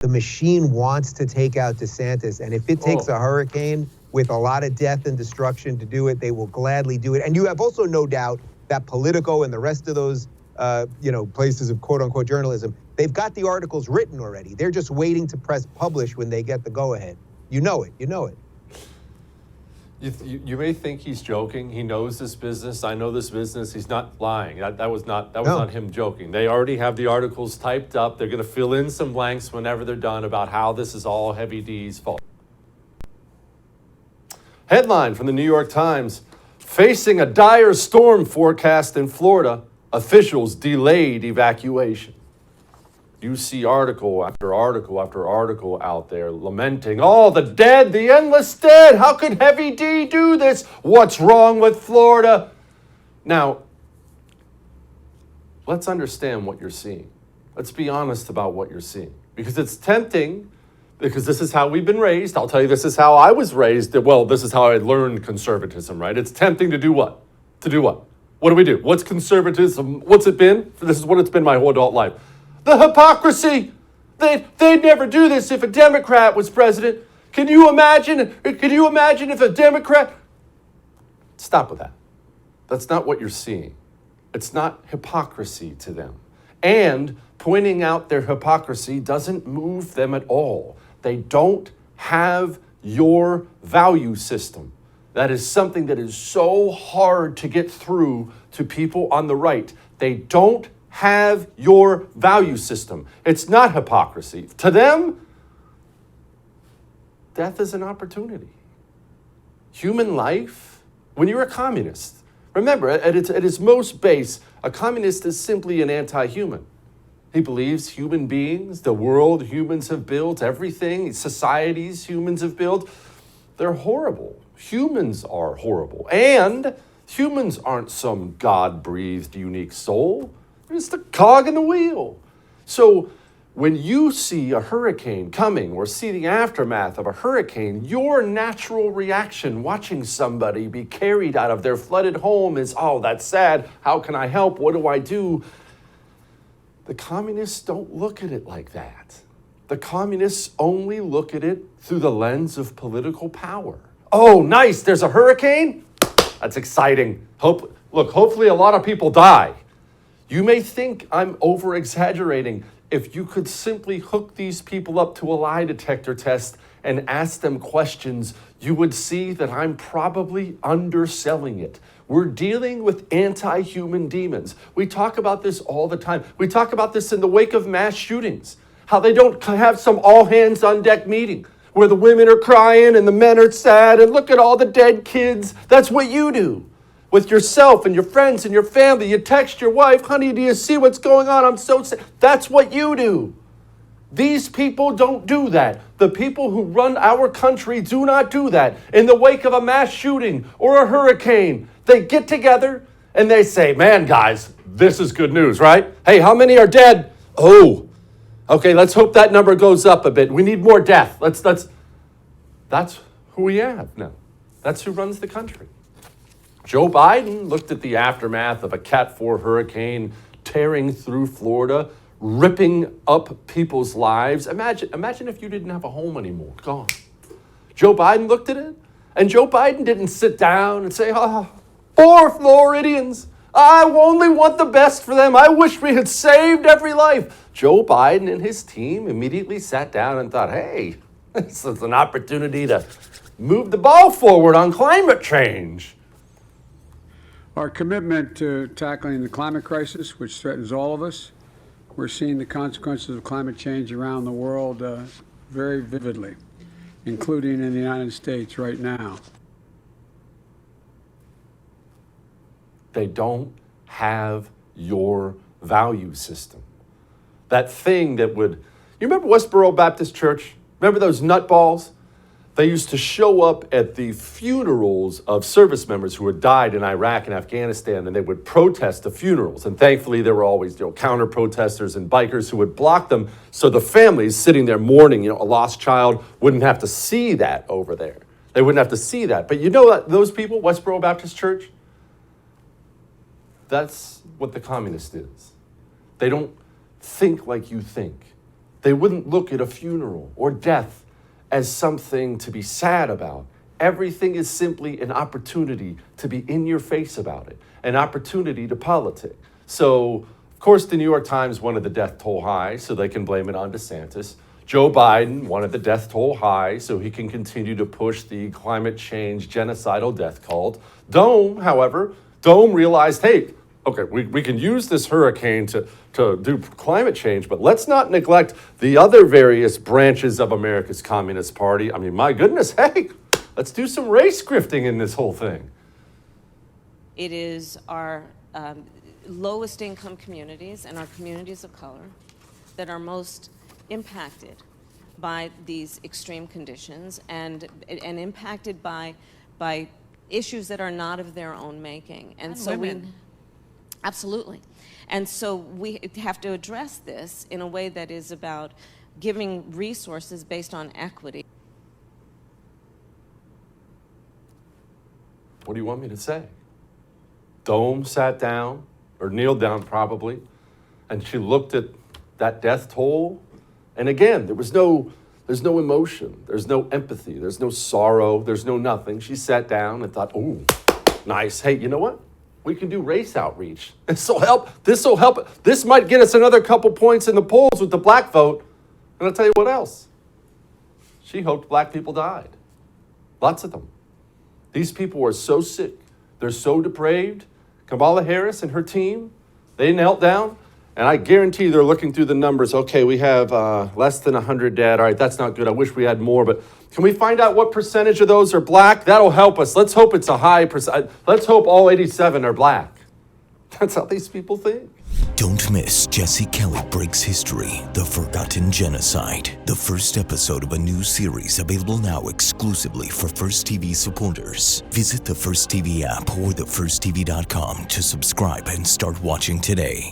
The machine wants to take out DeSantis, and if it takes a hurricane with a lot of death and destruction to do it, they will gladly do it. And you have also no doubt that Politico and the rest of those, places of quote-unquote journalism, they've got the articles written already. They're just waiting to press publish when they get the go-ahead. You know it. You may think he's joking. He knows this business. I know this business. He's not lying. That was not him joking. They already have the articles typed up. They're going to fill in some blanks whenever they're done about how this is all Heavy D's fault. Headline from the New York Times: facing a dire storm forecast in Florida, officials delayed evacuation. You see article after article after article out there lamenting, oh, the dead, the endless dead. How could Heavy D do this? What's wrong with Florida? Now, let's understand what you're seeing. Let's be honest about what you're seeing. Because it's tempting, because this is how we've been raised. I'll tell you, this is how I was raised. Well, this is how I learned conservatism, right? It's tempting to do what? To do what? What do we do? What's conservatism? What's it been? This is what it's been my whole adult life. The hypocrisy. They'd never do this if a Democrat was president. Can you imagine if a Democrat... Stop with that. That's not what you're seeing. It's not hypocrisy to them. And pointing out their hypocrisy doesn't move them at all. They don't have your value system. That is something that is so hard to get through to people on the right. They don't have your value system. It's not hypocrisy. To them, death is an opportunity. Human life, when you're a communist, remember, at its most base, a communist is simply an anti-human. He believes human beings, the world humans have built, everything, societies humans have built, they're horrible. Humans are horrible. And humans aren't some God-breathed unique soul. It's the cog in the wheel. So when you see a hurricane coming or see the aftermath of a hurricane, your natural reaction watching somebody be carried out of their flooded home is, oh, that's sad. How can I help? What do I do? The communists don't look at it like that. The communists only look at it through the lens of political power. Oh, nice, there's a hurricane? That's exciting. Hopefully a lot of people die. You may think I'm over-exaggerating. If you could simply hook these people up to a lie detector test and ask them questions, you would see that I'm probably underselling it. We're dealing with anti-human demons. We talk about this all the time. We talk about this in the wake of mass shootings, how they don't have some all-hands-on-deck meeting where the women are crying and the men are sad and look at all the dead kids. That's what you do. With yourself and your friends and your family, you text your wife, honey, do you see what's going on? I'm so sad. That's what you do. These people don't do that. The people who run our country do not do that. In the wake of a mass shooting or a hurricane, they get together and they say, man, guys, this is good news, right? Hey, how many are dead? Oh, okay, let's hope that number goes up a bit. We need more death. That's who we have now. That's who runs the country. Joe Biden looked at the aftermath of a Cat 4 hurricane tearing through Florida, ripping up people's lives. Imagine if you didn't have a home anymore. Gone. Joe Biden looked at it, and Joe Biden didn't sit down and say, poor Floridians. I only want the best for them. I wish we had saved every life. Joe Biden and his team immediately sat down and thought, hey, this is an opportunity to move the ball forward on climate change. Our commitment to tackling the climate crisis, which threatens all of us, we're seeing the consequences of climate change around the world very vividly, including in the United States right now. They don't have your value system. That thing that would... You remember Westboro Baptist Church? Remember those nutballs? They used to show up at the funerals of service members who had died in Iraq and Afghanistan, and they would protest the funerals. And thankfully, there were always counter-protesters and bikers who would block them, so the families sitting there mourning a lost child wouldn't have to see that over there. They wouldn't have to see that. But you know what? Those people, Westboro Baptist Church, that's what the communist is. They don't think like you think. They wouldn't look at a funeral or death as something to be sad about. Everything is simply an opportunity to be in your face about it, an opportunity to politic. So, of course, the New York Times wanted the death toll high, so they can blame it on DeSantis. Joe Biden wanted the death toll high, so he can continue to push the climate change genocidal death cult. Dome realized, hey, okay, we can use this hurricane to do climate change, but let's not neglect the other various branches of America's Communist Party. I mean, my goodness, hey, let's do some race grifting in this whole thing. It is our lowest income communities and our communities of color that are most impacted by these extreme conditions and impacted by issues that are not of their own making. And so women. Absolutely. And so we have to address this in a way that is about giving resources based on equity. What do you want me to say? Dome sat down, or kneeled down probably, and she looked at that death toll. And again, there's no emotion, there's no empathy, there's no sorrow, there's no nothing. She sat down and thought, ooh, nice. Hey, you know what? We can do race outreach. This will help. This might get us another couple points in the polls with the black vote. And I'll tell you what else. She hoped black people died. Lots of them. These people are so sick. They're so depraved. Kamala Harris and her team, they knelt down, and I guarantee they're looking through the numbers. Okay, we have less than 100 dead. All right, that's not good. I wish we had more, but can we find out what percentage of those are black? That'll help us. Let's hope it's a high percent. Let's hope all 87 are black. That's how these people think. Don't miss Jesse Kelly Breaks History, The Forgotten Genocide, the first episode of a new series available now exclusively for First TV supporters. Visit the First TV app or thefirsttv.com to subscribe and start watching today.